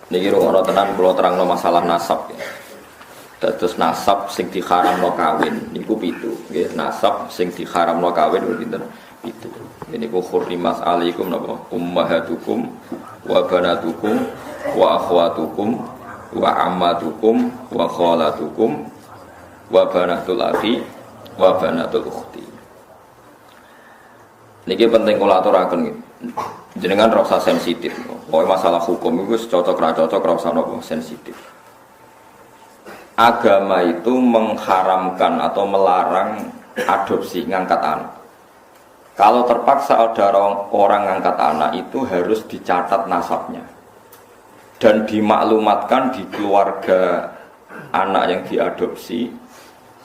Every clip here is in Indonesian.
Niki rungokno tenan kula terangno masalah nasab ya. Dados nasab sing diharamno kawin niku 7. Nggih, nasab sing diharamno kawin pinten? 7. Niku hurrimat alaikum napa? Ummahatukum wa banatukum wa akhwatukum wa ammatukum wa khalatukum wa banatul akhi wa banatul ukhti. Niki penting kula aturaken nggih. Jenengan rasa sensitif. Pokoke masalah hukum itu cocok ra cocok ra usah nopo sensitif. Agama itu mengharamkan atau melarang adopsi ngangkat anak. Kalau terpaksa ada orang ngangkat anak itu harus dicatat nasabnya dan dimaklumatkan di keluarga anak yang diadopsi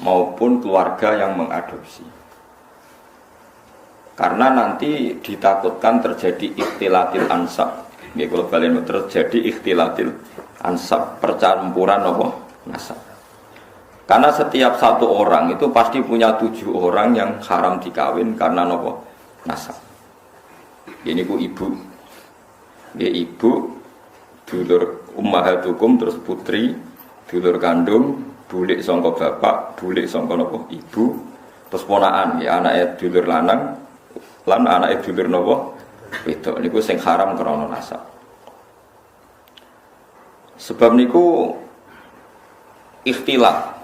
maupun keluarga yang mengadopsi. Karena nanti ditakutkan terjadi ikhtilatil ansab. Nggih kula balen terjadi ikhtilatil ansab, percampuran apa nasab. Karena setiap satu orang itu pasti punya 7 orang yang haram dikawin karena apa nasab. Ini ku ibu. Nggih ibu, dulur ummahatukum terus putri, dulur kandung, bulik sangka bapak, bulik sangka napa ibu, terus ponakan ya anake dulur lanang lan anake dulur napa wedok niku sing haram krana nasab. Sebab niku ikhtilat.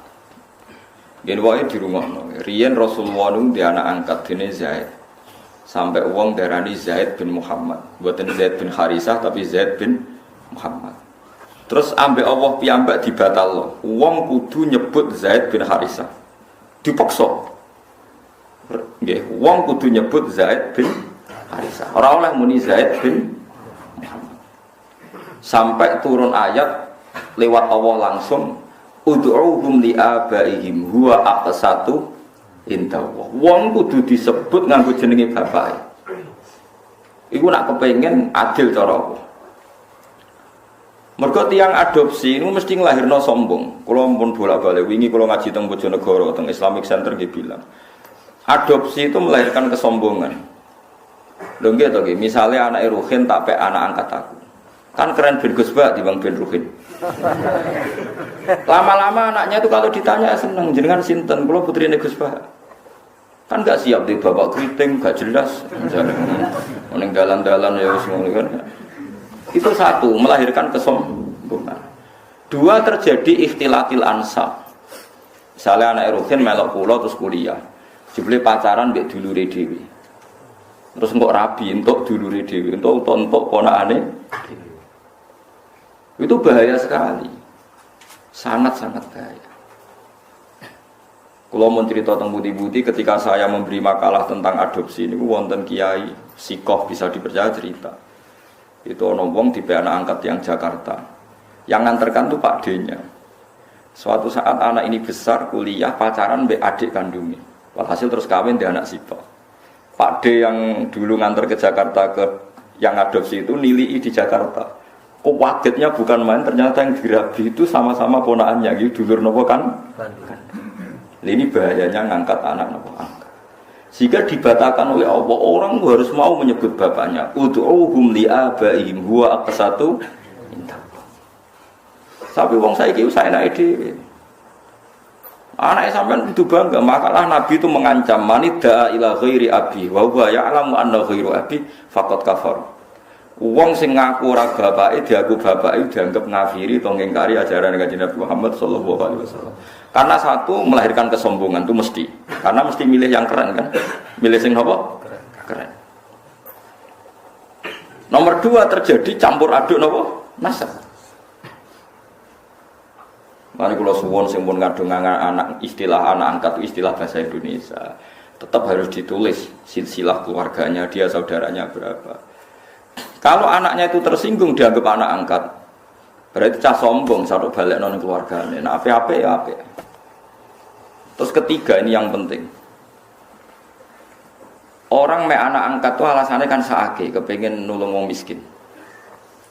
Yen wae dirungokno. Riyen Rasulullah nu di anak angkat dene Zaid. Sampai wong darani Zaid bin Muhammad. Mboten Zaid bin Harisah tapi Zaid bin Muhammad. Terus ambek Allah piyambak dibatalno. Wong kudu nyebut Zaid bin Harisah. Dipaksa. Nggih, wong kudu nyebut Zaid bin Harisah. Ora oleh muni Zaid bin Muhammad. Sampai turun ayat lewat Allah langsung ud'uhum li abaihim huwa aqsatu indallah. Wong kudu disebut nganggo jenenge bapake. Iku nak kepengin adil cara Allah. Mergo tiyang adopsi niku mesti nglahirno sombong. Kula pun bolak-balik wingi kula ngaji teng Bojonegoro teng Islamic Center nggih bilang. Adopsi itu melahirkan kesombongan. Lho nggih to nggih, misale anake Ruhin tak pek anak angkat aku. Kan keren bin Gusba dibanding bin Ruhin. Lama-lama anaknya itu kalau ditanya seneng, jenengan sinten? Kula putrine Gusba. Kan enggak siap di bapak keriting, enggak jelas. Ning dalan-dalan ya wis ngono kan. Itu satu, melahirkan kesombongan. 2 terjadi ikhtilatil ansab. Misalnya anak Ruhin melok kula terus kuliah. Jebule pacaran mbek dulure dhewe. Terus engko rabi entuk dulure dhewe, entuk ponakane. Itu bahaya sekali. Sangat-sangat bahaya. Kalau mau cerita tentang budi-budi ketika saya memberi makalah tentang adopsi ini wonten kiai sikoh bisa dipercaya cerita. Itu ono wong di anak angkat yang Jakarta. Yang nganterkan tuh Pak D-nya. Suatu saat anak ini besar kuliah pacaran mbek adik kandungnya. Walhasil terus kawin di anak sipok. Pak D yang dulu nganter ke Jakarta ke yang adopsi itu nilai di Jakarta. Kok wagetnya bukan main, ternyata yang dirabi itu sama-sama ponakannya gitu, dulur nopo kan? Ini bahayanya ngangkat anak nopo angkat. Sehingga dibatalkan oleh Allah, orang harus mau menyebut bapaknya. Ud'uhum li abaihim huwa aqsatu indallah. Tapi wong saiki saya naik dhewe. Anak sampean itu bangga, makalah Nabi itu mengancam manida ila ghairi abi wa huwa ya'lamu anna ghairu abi faqad kafar. Wong sing ngaku ora bapake diaku bapake dianggap ngafiri to ngingkari ajaran Kanjeng Nabi Muhammad sallallahu alaihi wasallam. Karena satu melahirkan kesombongan itu mesti. Karena mesti milih yang keren kan? Milih sing apa? Keren. Nomor 2 terjadi campur aduk napa? Nasab. Mari kula suwun sing pun ngadung anak istilah anak angkat itu istilah bahasa Indonesia. Tetap harus ditulis silsilah keluarganya, dia saudaranya berapa. Kalau anaknya itu tersinggung dianggap anak angkat, berarti cah sombong satu balik non keluarganya. Nah, apa ya apa. Terus ketiga ini yang penting. Orang me anak angkat itu alasannya kan saake, kepengen nulung wong miskin.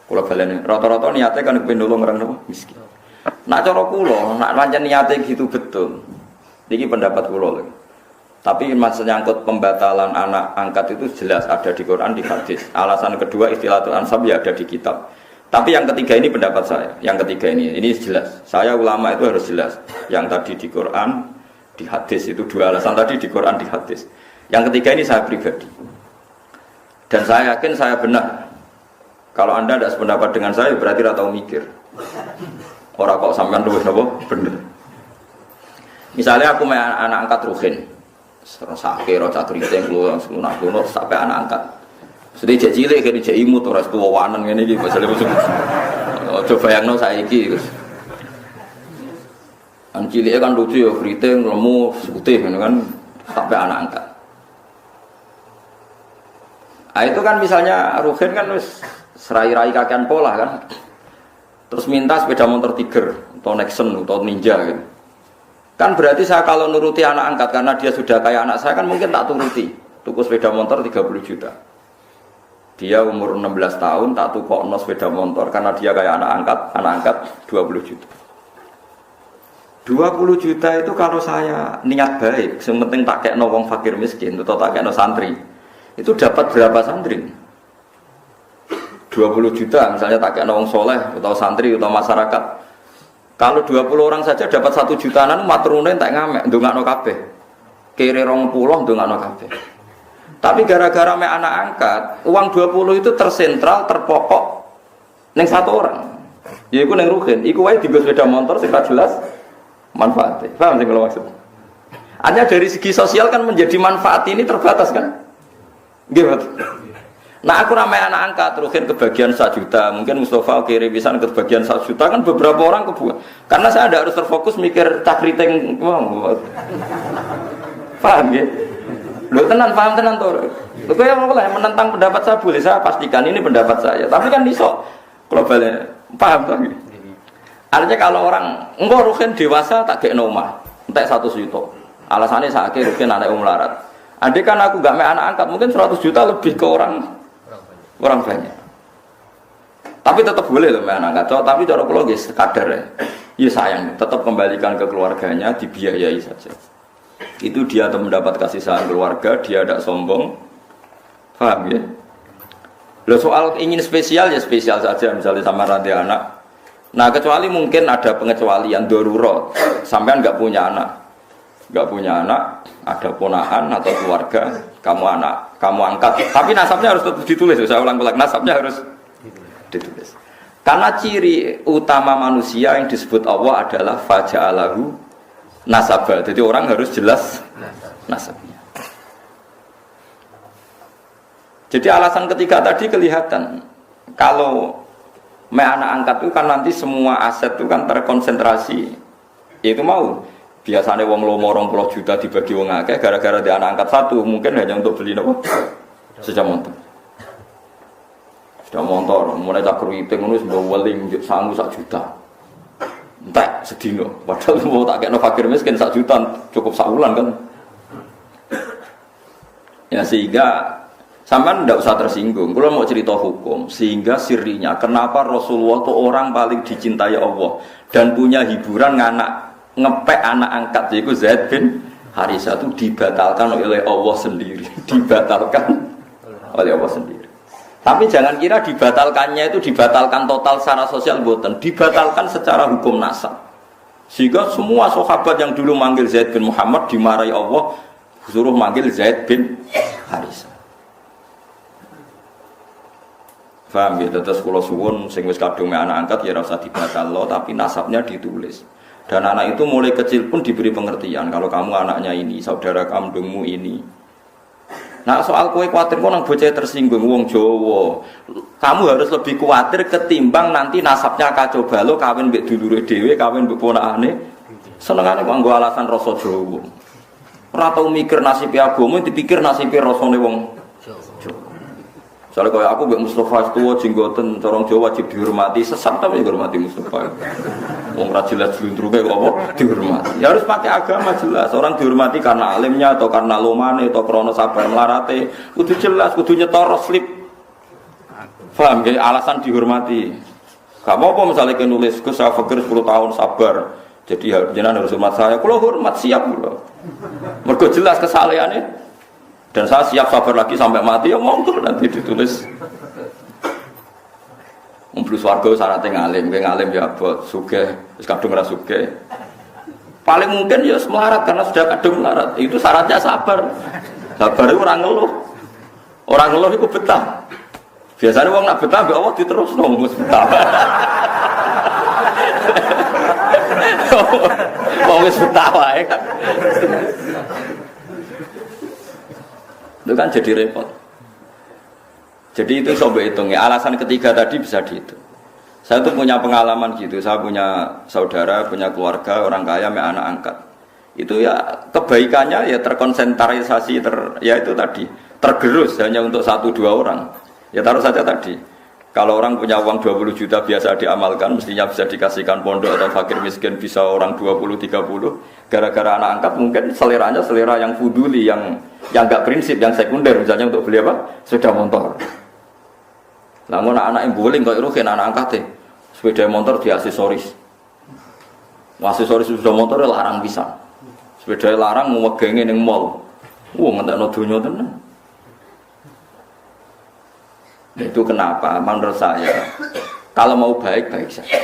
Kula baleni, rata-rata niate kan kepengen nulung orang miskin. Nak cara kula, nak pancen niate gitu betul. Iki pendapat kula lho. Tapi maksudnya nyangkut pembatalan anak angkat itu jelas ada di Quran, di hadis. Alasan kedua istilah ansab ya ada di kitab. Tapi yang ketiga ini pendapat saya. Yang ketiga ini jelas. Saya ulama itu harus jelas. Yang tadi di Quran, di hadis itu dua alasan tadi di Quran, di hadis. Yang ketiga ini saya pribadi. Dan saya yakin saya benar. Kalau Anda tidak sependapat dengan saya berarti tidak tahu mikir. Orang kok sampean luwih apa? Bener. Misalnya aku main anak angkat Ruhin. Sakit roca keriting lunak sampai anak angkat. Sudah cek cilik kayak cek imut ora tuwawanen ngene iki masale musuh. Coba bayangno saiki. An cilike kan lucu ya keriting lemu putih kan sampai anak angkat. Ah itu kan misalnya Ruhin kan wis serai-rai kakean pola kan. Terus minta sepeda motor Tiger atau Nexon atau Ninja gitu. Kan berarti saya kalau nuruti anak angkat karena dia sudah kayak anak saya kan mungkin tak turuti. Tuku sepeda motor 30 juta. Dia umur 16 tahun tak tukokno sepeda motor karena dia kayak anak angkat 20 juta. 20 juta itu kalau saya niat baik, yang penting tak kekno wong fakir miskin atau tak kekno santri. Itu dapat berapa santri? 20 juta misalnya tak kekno wong soleh atau santri atau masyarakat. Kalau 20 orang saja dapat 1 jutaan maturune tak ngamek ndongakno kabeh. Kere 20 ndongakno kabeh. Tapi gara-gara me anak angkat, uang 20 itu tersentral, terpokok neng satu orang. Ya iku neng Ruhin, iku wae dienggo sepeda motor sing jelas manfaatnya. Paham sing kalau maksud? Hanya dari segi sosial kan menjadi manfaat ini terbatas kan? Gitu. Nah aku namanya anak angkat, Ruhin kebagian 1 juta, mungkin Mustafa kirim pisan kebagian 1 juta kan beberapa orang kebuat. Karena saya ada harus terfokus mikir cakriting, paham ya? Lu tenan paham tenan tuh. Lu kayak mulai menentang pendapat saya boleh, saya pastikan ini pendapat saya. Tapi kan iso globalnya paham tuh. Artinya kalau orang engkau Ruhin dewasa tak kayak nomah, entek 100 juta. Alasannya saya kira Ruhin anak melarat. Andai kan aku gak main anak angkat mungkin 100 juta lebih ke orang banyak. Tapi tetap boleh loh main anak angkat. Tapi cara pulau guys kadar ya. Ya sayang, tetap kembalikan ke keluarganya, dibiayai saja. Itu dia mendapat kasih sayang keluarga, dia tidak sombong. Paham ya? Loh soal ingin spesial ya spesial saja misalnya sama rantai anak. Nah kecuali mungkin ada pengecualian darurat, sampean nggak punya anak, ada ponakan atau keluarga, kamu angkat. Tapi nasabnya harus tetap ditulis. Saya ulang-ulang, nasabnya harus ditulis. Karena ciri utama manusia yang disebut Allah adalah faja'alahu nasabah, jadi orang harus jelas nasabnya. Jadi alasan ketiga tadi kelihatan. Kalau anak angkat itu kan nanti semua aset itu kan terkonsentrasi. Itu mau biasanya wong lomo 20 juta dibagi wong akeh gara-gara di anak angkat satu mungkin hanya untuk beli apa? Sepeda motor. Sepeda motor mulai tak keriting ngono wis weling sangu 1 juta. Entek sedino, padahal mau tak kena fakir miskin 1 juta cukup saulan kan. Ya sehingga sampean tidak usah tersinggung. Kalau mau cerita hukum, sehingga sirinya kenapa Rasulullah itu orang paling dicintai Allah dan punya hiburan ngepek anak angkat yaitu Zaid bin Harisah itu dibatalkan oleh Allah sendiri, dibatalkan oleh Allah sendiri. Tapi jangan kira dibatalkannya itu dibatalkan total secara sosial boten, dibatalkan secara hukum nasab. Sehingga semua sahabat yang dulu manggil Zaid bin Muhammad dimarahi Allah, suruh manggil Zaid bin Harisah. Paham ya? Terus kula suwun sing wis kadung anak angkat ya ora usah dibatalno, tapi nasabnya ditulis. Dan anak itu mulai kecil pun diberi pengertian kalau kamu anaknya ini, saudara kandungmu ini. Nah soal kowe kuatir kok nang bocah tersinggung wong Jawa. Kamu harus lebih kuatir ketimbang nanti nasabnya kacau balau kawin mbek dulure dhewe, kawin mbek ponakane. Senengane kok nggo alasan rasa Jawa. Ora tau mikir nasib agama, dipikir nasib rasane wong Jawa. Soale kaya aku mbek Mustafa tuwa jenggoten corong Jawa wajib dihormati, sesat tapi dihormati Mustafa. Wong ra jelas glundruke kok apa dihormati. Ya harus pakai agama jelas. Orang dihormati karena alimnya atau karena lomane atau krana sabar melarate. Kudu jelas, kudu nyetor slip. Paham ya alasan dihormati. Gak apa-apa misalnya nulis Gus saya fakir 10 tahun sabar. Jadi jenengan harus hormat saya. Kalau hormat siap kula. Mergo jelas kesalehannya. Dan saya siap sabar lagi sampai mati ya monggo nanti ditulis. Mlebu swarga syaratnya ngalim, kayak ngalim ya abot, sugih, wis kadung ra sugih. Paling mungkin ya melarat karena sudah kadung melarat. Itu syaratnya sabar. Sabar itu orang ngeluh. Orang ngeluh itu betah. Biasanya wong nak betah mbek Allah diterusno wis betah. Wong wis betah wae kan. Itu kan jadi repot. Jadi itu coba hitungnya. Alasan ketiga tadi bisa dihitung. Saya tuh punya pengalaman gitu. Saya punya saudara, punya keluarga, orang kaya, anak angkat. Itu ya kebaikannya ya terkonsentrasi, ya itu tadi tergerus hanya untuk 1-2 orang. Ya taruh saja tadi. Kalau orang punya uang 20 juta biasa diamalkan, mestinya bisa dikasihkan pondok atau fakir miskin bisa orang 20-30. Gara-gara anak angkat mungkin seleranya selera yang fuduli, yang enggak prinsip, yang sekunder. Misalnya untuk beli apa? Sepeda motor. Namun anak yang guling kok itu kena anak angkat sepeda motor di aksesoris. Aksesoris sepeda motor larang bisa. Sepeda larang mau megenge ning mall. Ngentekno donya tenan. Itu kenapa? Menurut saya kalau mau baik-baik saja.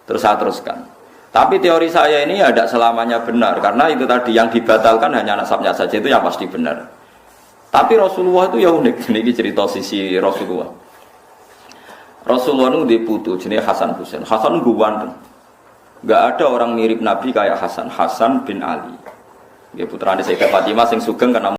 Terus saya teruskan. Tapi teori saya ini tidak selamanya benar karena itu tadi yang dibatalkan hanya nasabnya saja itu yang pasti benar. Tapi Rasulullah itu ya unik. Ini cerita sisi Rasulullah. Rasulullah itu diputu jenis Hasan Husain. Hasan ganteng. Enggak ada orang mirip Nabi kayak Hasan. Hasan bin Ali. Dia putrane Sayyidah Fatimah sing sugeng karena